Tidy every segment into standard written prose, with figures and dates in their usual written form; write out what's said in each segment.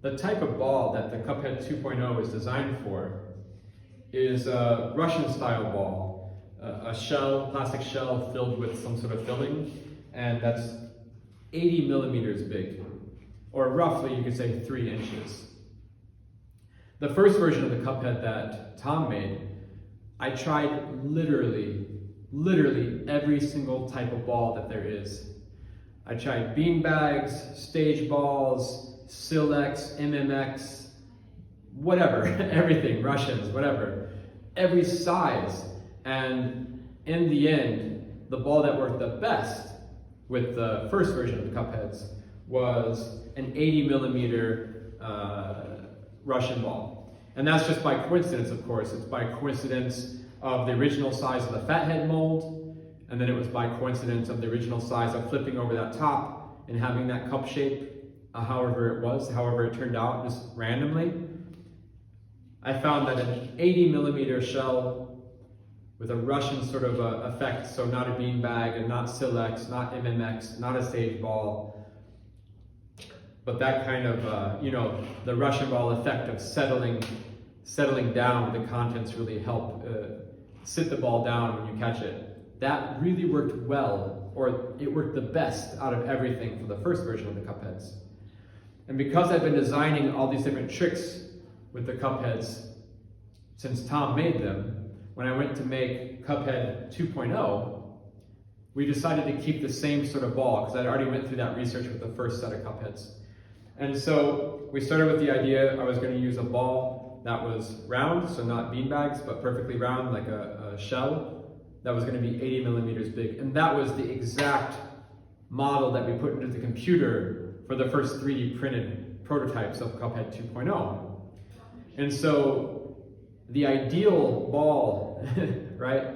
the type of ball that the Cuphead 2.0 is designed for is a Russian style ball, a shell, plastic shell filled with some sort of filling, and that's 80 millimeters big, or roughly you could say 3 inches. The first version of the Cuphead that Tom made, I tried literally every single type of ball that there is. I tried beanbags, stage balls, Silex, MMX, whatever, everything, Russians, whatever, every size. And in the end, the ball that worked the best with the first version of the Cupheads was an 80 millimeter Russian ball. And that's just by coincidence, of course. It's by coincidence of the original size of the fathead mold, and then it was by coincidence of the original size of flipping over that top and having that cup shape, however it turned out, just randomly. I found that an 80 millimeter shell with a Russian sort of effect, so not a beanbag and not Silex, not MMX, not a stage ball, but that kind of, the Russian ball effect of settling down, the contents really help sit the ball down when you catch it. That really worked well, or it worked the best out of everything for the first version of the Cupheads. And because I've been designing all these different tricks with the Cupheads since Tom made them, when I went to make Cuphead 2.0, we decided to keep the same sort of ball, because I'd already went through that research with the first set of Cupheads. And so we started with the idea I was going to use a ball that was round, so not beanbags, but perfectly round, like a shell, that was going to be 80 millimeters big. And that was the exact model that we put into the computer for the first 3D printed prototypes of Cuphead 2.0. And so the ideal ball, right,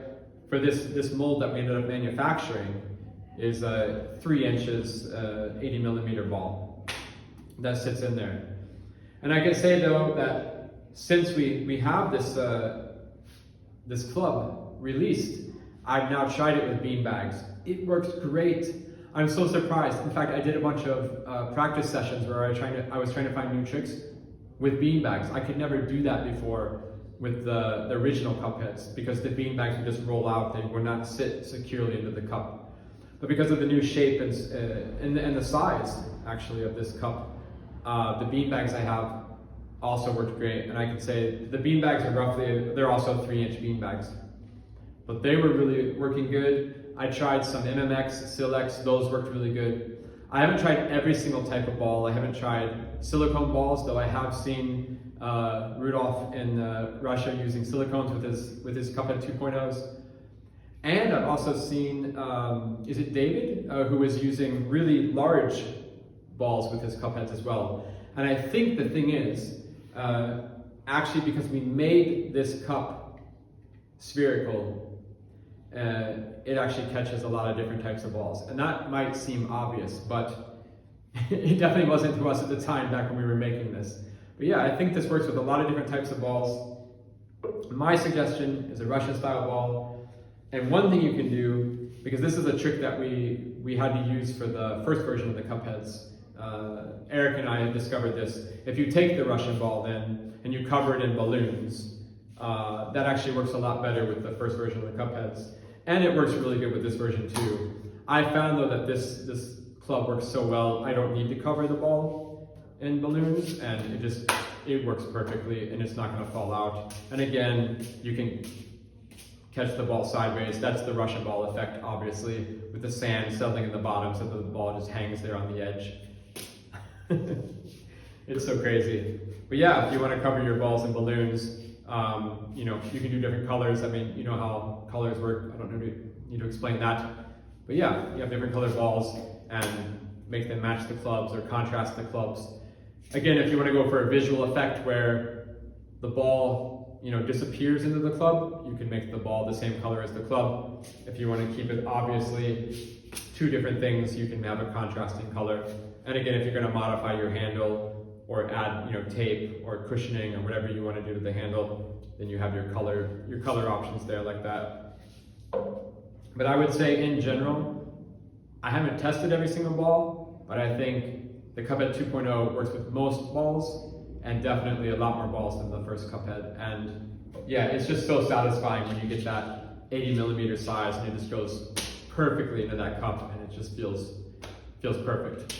for this mold that we ended up manufacturing is a 3 inches, 80 millimeter ball that sits in there. And I can say though that since we have this club released, I've now tried it with beanbags. It works great. I'm so surprised. In fact, I did a bunch of practice sessions where I was trying to find new tricks with beanbags. I could never do that before with the original Cupheads, because the beanbags would just roll out. They would not sit securely into the cup. But because of the new shape and the size, actually, of this cup, the beanbags I have also worked great. And I can say the beanbags are they're also 3-inch beanbags. But they were really working good. I tried some MMX, Silex, those worked really good. I haven't tried every single type of ball. I haven't tried silicone balls, though I have seen Rudolph in Russia using silicones with his Cuphead 2.0s. And I've also seen, is it David, who was using really large balls with his Cupheads as well. And I think the thing is, actually because we made this cup spherical, it actually catches a lot of different types of balls. And that might seem obvious, but it definitely wasn't to us at the time back when we were making this. But yeah, I think this works with a lot of different types of balls. My suggestion is a Russian style ball. And one thing you can do, because this is a trick that we had to use for the first version of the Cupheads, Eric and I discovered this. If you take the Russian ball then, and you cover it in balloons, that actually works a lot better with the first version of the Cupheads. And it works really good with this version too. I found though that this club works so well, I don't need to cover the ball in balloons, and it works perfectly, and it's not going to fall out. And again, you can catch the ball sideways. That's the Russian ball effect, obviously, with the sand settling in the bottom so that the ball just hangs there on the edge. It's so crazy. But yeah, if you want to cover your balls in balloons, you can do different colors. I mean, you know how colors work. I don't need to explain that. But yeah, you have different colored balls and make them match the clubs or contrast the clubs. Again, if you want to go for a visual effect where the ball disappears into the club, you can make the ball the same color as the club. If you want to keep it obviously two different things, you can have a contrasting color. And again, if you're going to modify your handle or add tape or cushioning or whatever you want to do to the handle, then you have your color options there like that. But I would say in general, I haven't tested every single ball, but I think the Cuphead 2.0 works with most balls, and definitely a lot more balls than the first Cuphead. And yeah, it's just so satisfying when you get that 80mm size and it just goes perfectly into that cup, and it just feels perfect.